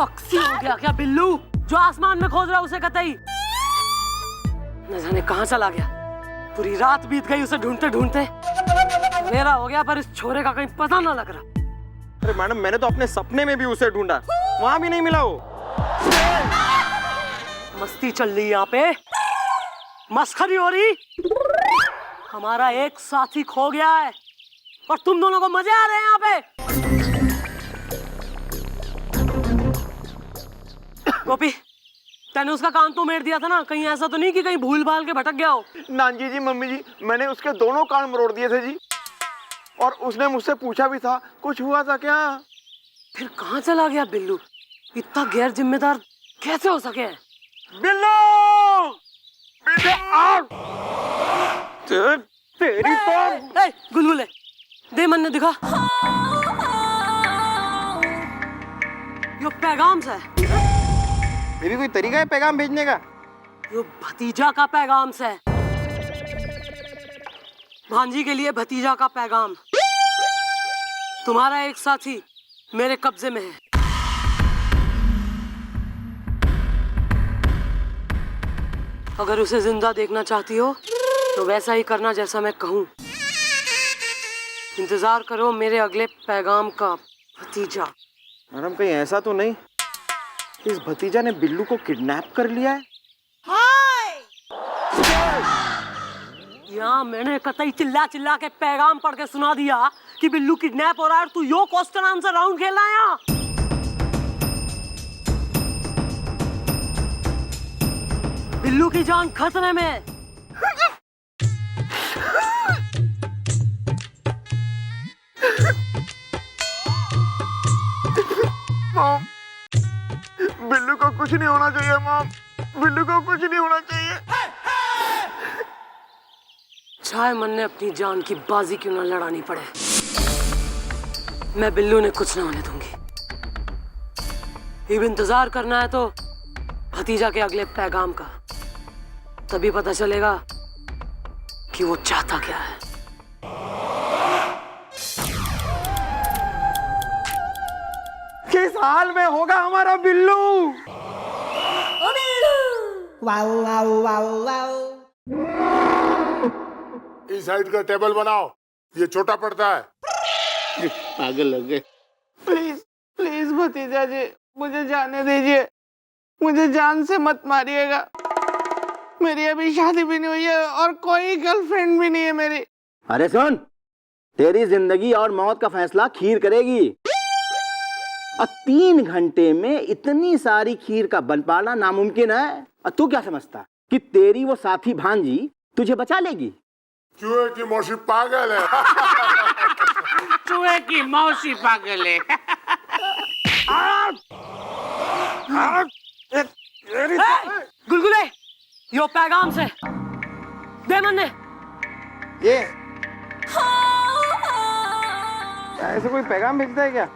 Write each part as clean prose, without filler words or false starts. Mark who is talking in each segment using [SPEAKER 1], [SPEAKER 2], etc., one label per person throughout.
[SPEAKER 1] पक्षी हो गया क्या बिल्लू जो आसमान में खोज रहा उसे कतई? न जाने कहां चला गया। पूरी रात बीत गई उसे ढूंढते ढूंढते। मेरा हो गया पर इस छोरे का कहीं पता ना लग रहा।
[SPEAKER 2] अरे मैडम मैंने तो अपने सपने में भी उसे ढूंढा, वहां भी नहीं मिला वो।
[SPEAKER 1] मस्ती चल रही यहाँ पे, मस्खरी हो रही। हमारा एक साथी खो गया है और तुम दोनों को मजे आ रहे हैं यहाँ पे। गोपी तैने उसका कान तो मेड़ दिया था ना, कहीं ऐसा तो नहीं कि कहीं भूल भाल के भटक गया हो?
[SPEAKER 2] नानजी जी मम्मी जी मैंने उसके दोनों कान मरोड़ दिए थे जी, और उसने मुझसे पूछा भी था कुछ हुआ था क्या।
[SPEAKER 1] फिर कहाँ चला गया बिल्लू? इतना गैर जिम्मेदार कैसे हो सके?
[SPEAKER 2] बिल्लू तेरी तो
[SPEAKER 1] गुलगुले दे मन ने दिखा। यो पैगाम से
[SPEAKER 2] ये भी कोई तरीका है पैगाम भेजने का?
[SPEAKER 1] यो भतीजा का पैगाम से, भांजी के लिए भतीजा का पैगाम। तुम्हारा एक साथी मेरे कब्जे में है। अगर उसे जिंदा देखना चाहती हो तो वैसा ही करना जैसा मैं कहूं। इंतजार करो मेरे अगले पैगाम का भतीजा।
[SPEAKER 2] मैडम कहीं ऐसा तो नहीं इस भतीजा ने बिल्लू को किडनैप कर लिया है?
[SPEAKER 1] यहाँ मैंने कतई चिल्ला चिल्ला के पैगाम पढ़ के सुना दिया कि बिल्लू किडनैप हो रहा है और तू यो क्वेश्चन आंसर राउंड खेल रहा है यहाँ। बिल्लू की जान खतरे में।
[SPEAKER 2] मॉम बिल्लू को कुछ नहीं होना चाहिए। मॉम बिल्लू को कुछ नहीं होना चाहिए।
[SPEAKER 1] चाहे मन ने अपनी जान की बाजी क्यों ना लड़ानी पड़े, मैं बिल्लू ने कुछ ना होने दूंगी। अब इंतजार करना है तो भतीजा के अगले पैगाम का, तभी पता चलेगा कि वो चाहता क्या है।
[SPEAKER 2] किस हाल में होगा हमारा Billu?
[SPEAKER 3] Wow wow wow wow.
[SPEAKER 4] इस साइड का टेबल बनाओ, ये छोटा पड़ता है।
[SPEAKER 2] पागल हो गए। प्लीज प्लीज भतीजा जी मुझे जाने दीजिए, मुझे जान से मत मारिएगा। मेरी अभी शादी भी नहीं हुई है और कोई गर्लफ्रेंड भी नहीं है मेरी।
[SPEAKER 5] अरे सुन, तेरी जिंदगी और मौत का फैसला खीर करेगी। और 3 घंटे में इतनी सारी खीर का बन पाना नामुमकिन है। और तू क्या समझता कि तेरी वो साथी भांजी तुझे बचा लेगी?
[SPEAKER 4] चूहे की मौसी पागल है।
[SPEAKER 6] चूहे की मौसी पागल है।
[SPEAKER 1] गुलगुले यो पैगाम से दे मन ने।
[SPEAKER 2] ये क्या ऐसे कोई पैगाम भेजता है क्या?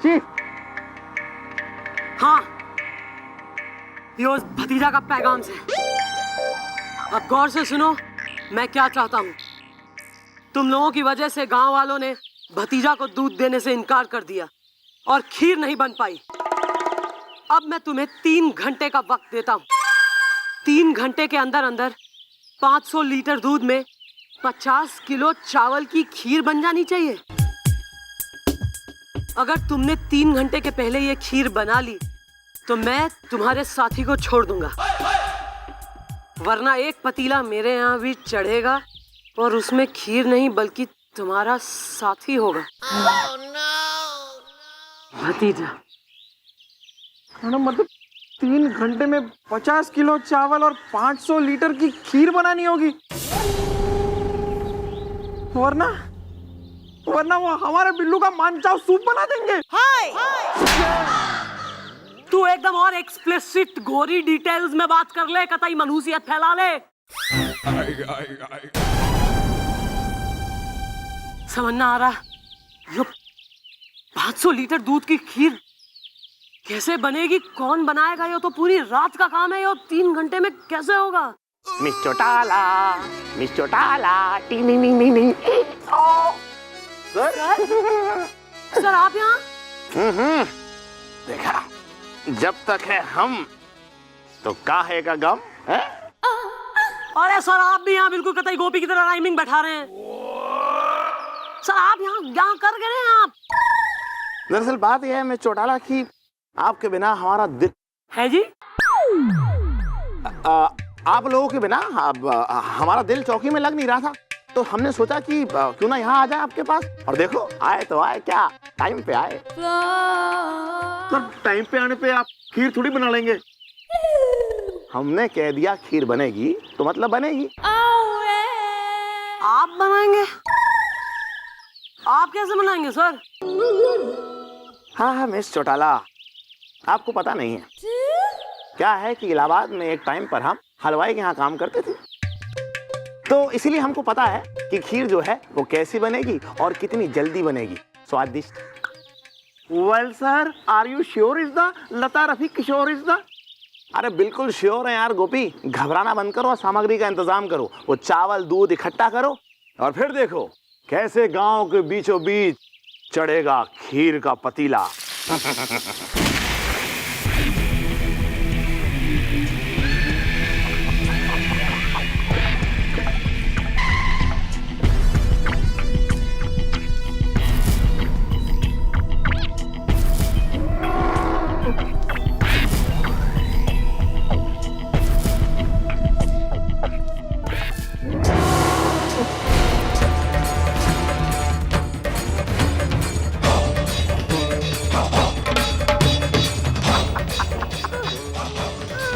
[SPEAKER 2] चीफ
[SPEAKER 1] हाँ यो भतीजा का पैगाम से। अब गौर से सुनो मैं क्या चाहता हूँ। तुम लोगों की वजह से गांव वालों ने भतीजा को दूध देने से इनकार कर दिया और खीर नहीं बन पाई। अब मैं तुम्हें 3 घंटे का वक्त देता हूँ। 3 घंटे के अंदर अंदर 500 लीटर दूध में 50 किलो चावल की खीर बन जानी चाहिए। अगर तुमने 3 घंटे के पहले ये खीर बना ली तो मैं तुम्हारे साथी को छोड़ दूंगा, वरना एक पतीला मेरे यहाँ भी चढ़ेगा और उसमें खीर नहीं बल्कि तुम्हारा साथी होगा। भतीजा।
[SPEAKER 2] मतलब 3 घंटे में 50 किलो चावल और 500 लीटर की खीर बनानी होगी, वरना वो हमारे बिल्लू का मानचाव सूप बना देंगे।
[SPEAKER 1] तू एकदम और एक्सप्लिसिट गोरी डिटेल्स में बात कर ले, कतई मनहूसियत फैला ले। समझ ना आ रहा यो 500 लीटर दूध की खीर कैसे बनेगी, कौन बनाएगा? ये तो पूरी रात का काम है, ये 3 घंटे में कैसे होगा?
[SPEAKER 6] मिस चौटाला टी नी नी नी नी।
[SPEAKER 1] सर आप यहाँ?
[SPEAKER 6] देखा जब तक है हम तो काहे का गम है?
[SPEAKER 1] अरे सर आप भी यहाँ बिल्कुल कतई गोपी की तरह राइमिंग बैठा रहे हैं। सर आप यहाँ कर गए हैं आप।
[SPEAKER 6] दरअसल बात यह है मैं चौटाला की आपके बिना हमारा दिल
[SPEAKER 1] है जी।
[SPEAKER 6] आप लोगों के बिना हमारा दिल चौकी में लग नहीं रहा था, तो हमने सोचा कि क्यों ना यहाँ आ जाए आपके पास। और देखो आए तो आए, क्या टाइम पे आए। तो टाइम पे आने पे आप खीर थोड़ी बना लेंगे। हमने कह दिया खीर बनेगी तो मतलब बनेगी।
[SPEAKER 1] आप बनाएंगे? आप कैसे बनाएंगे सर?
[SPEAKER 6] हाँ मिस चौटाला, आपको पता नहीं है क्या है कि इलाहाबाद में एक टाइम पर हम हलवाई के यहाँ काम करते थे, तो इसीलिए हमको पता है कि खीर जो है वो कैसी बनेगी और कितनी जल्दी बनेगी। स्वादिष्ट। Well sir, are you sure is the Lata Rafi Kishore is the? अरे बिल्कुल श्योर है यार गोपी, घबराना बंद करो और सामग्री का इंतजाम करो। वो चावल दूध इकट्ठा करो और फिर देखो कैसे गांव के बीचों बीच चढ़ेगा खीर का पतीला।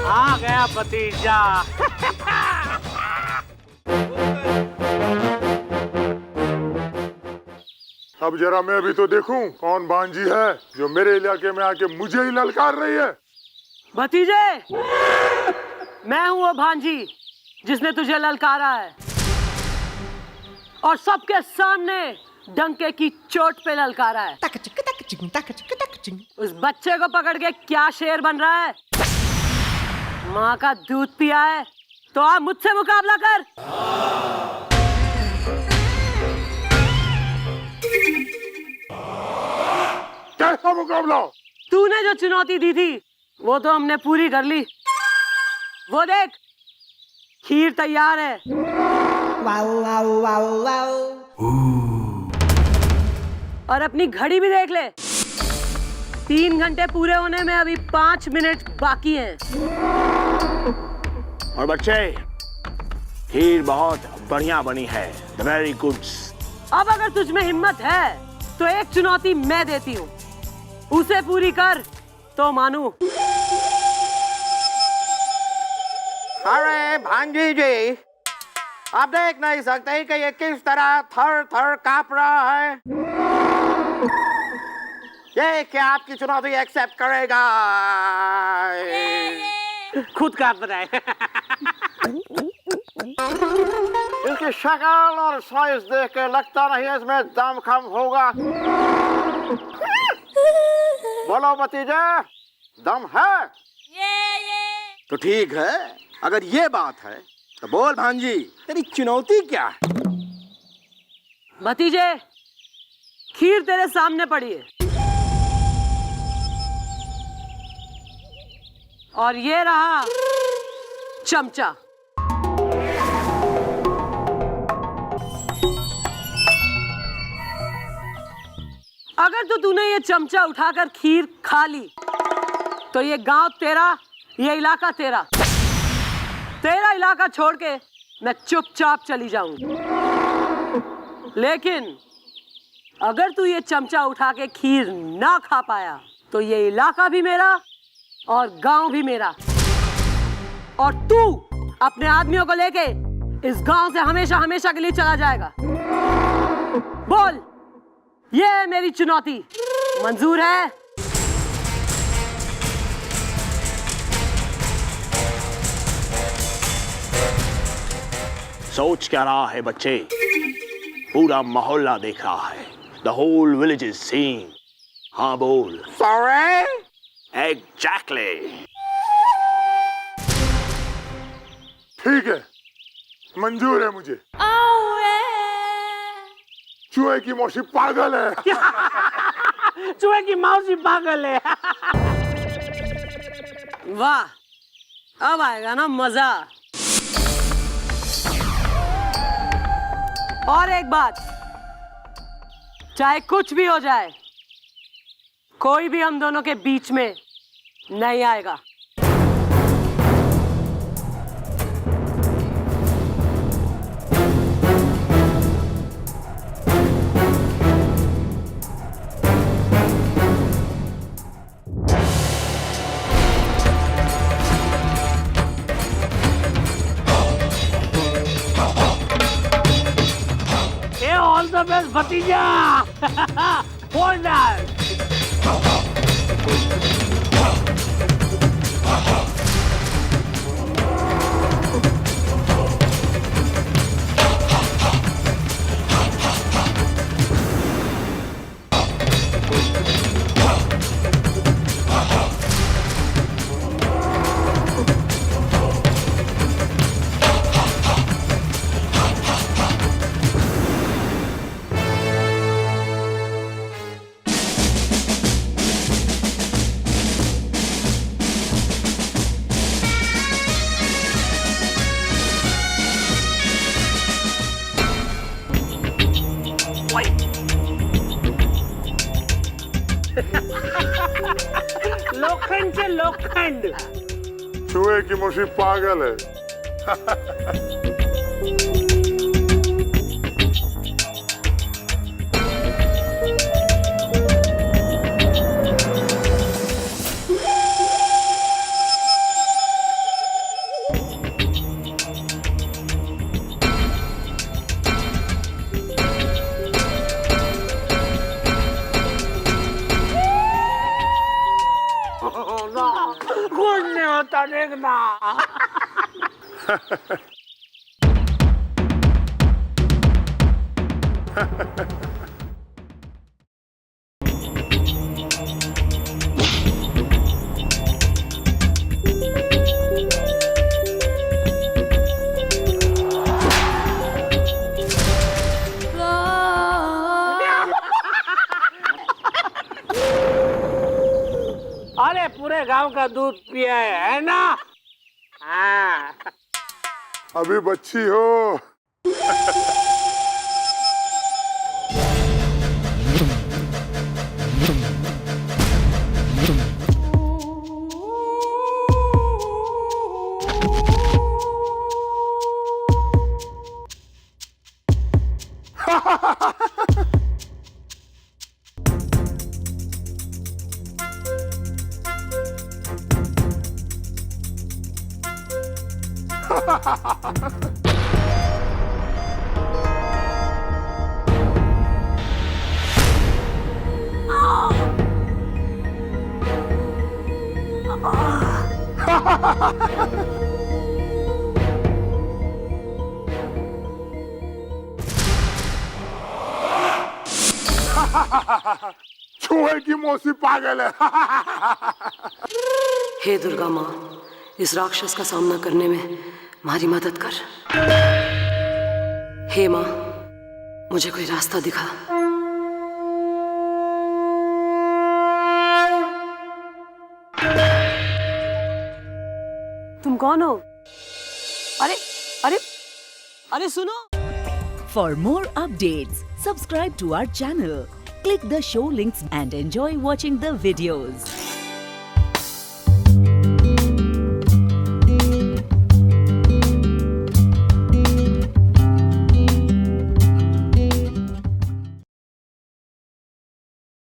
[SPEAKER 1] आ गया भतीजा।
[SPEAKER 4] अब जरा मैं भी तो देखूं कौन भांजी है जो मेरे इलाके में आके मुझे ही ललकार रही है।
[SPEAKER 1] भतीजे, मैं हूँ वो भांजी जिसने तुझे ललकारा है और सबके सामने डंके की चोट पे ललकारा है। उस बच्चे को पकड़ के क्या शेर बन रहा है? माँ का दूध पिया है तो आप मुझसे मुकाबला कर।
[SPEAKER 4] कैसा मुकाबला?
[SPEAKER 1] तूने जो चुनौती दी थी वो तो हमने पूरी कर ली। वो देख, खीर तैयार है। और अपनी घड़ी भी देख ले, 3 घंटे पूरे होने में अभी 5 मिनट बाकी हैं।
[SPEAKER 6] और बच्चे, खीर बहुत बढ़िया बनी है, वेरी गुड।
[SPEAKER 1] अब अगर तुझ में हिम्मत है तो एक चुनौती मैं देती हूँ, उसे पूरी कर तो मानू।
[SPEAKER 6] अरे भांजी जी, आप देख नहीं सकते कि ये किस तरह थर थर कांप रहा है? ये क्या आपकी चुनौती एक्सेप्ट करेगा?
[SPEAKER 1] खुद कांप रहा है।
[SPEAKER 6] इसकी शक्ल और साइज देख के लगता नहीं है इसमें दम कम होगा। बोलो भतीजा, दम है?
[SPEAKER 5] तो ठीक है, अगर ये बात है तो बोल भांजी, तेरी चुनौती क्या है?
[SPEAKER 1] भतीजे, खीर तेरे सामने पड़ी है और ये रहा चमचा। अगर तूने ये चमचा उठाकर खीर खा ली तो ये गांव तेरा, ये इलाका तेरा। तेरा इलाका छोड़ के मैं चुपचाप चली जाऊंगी। लेकिन अगर तू ये चमचा उठा के खीर ना खा पाया तो ये इलाका भी मेरा और गांव भी मेरा। और तू अपने आदमियों को लेके इस गांव से हमेशा हमेशा के लिए चला जाएगा। बोल, ये है मेरी चुनौती, मंजूर है?
[SPEAKER 6] सोच क्या रहा है बच्चे? पूरा मोहल्ला देख रहा है। The whole village is seeing. हाँ बोल।
[SPEAKER 2] Sorry?
[SPEAKER 6] Exactly.
[SPEAKER 4] ठीक है, मंजूर है मुझे। चूहे की मौसी पागल है।
[SPEAKER 1] चूहे की मौसी पागल है। वाह, अब आएगा ना मजा। और एक बात, चाहे कुछ भी हो जाए, कोई भी हम दोनों के बीच में नहीं आएगा।
[SPEAKER 2] ऑल द बेस्ट भतीजा। Hold that. लोखंड से लोखंड।
[SPEAKER 4] चूहे की मुशी पागल है।
[SPEAKER 2] कुछ नहीं होता, देखना। अरे पूरे गांव का दूध पिया है ना? हाँ।
[SPEAKER 4] अभी बच्ची हो। चूहे की मौसी पागल है।
[SPEAKER 1] हे दुर्गा माँ, इस राक्षस का सामना करने में हमारी मदद कर। हे माँ, मुझे कोई रास्ता दिखा। तुम कौन हो? अरे अरे अरे सुनो।
[SPEAKER 7] For more updates, subscribe to our channel, click the show links and enjoy watching the videos.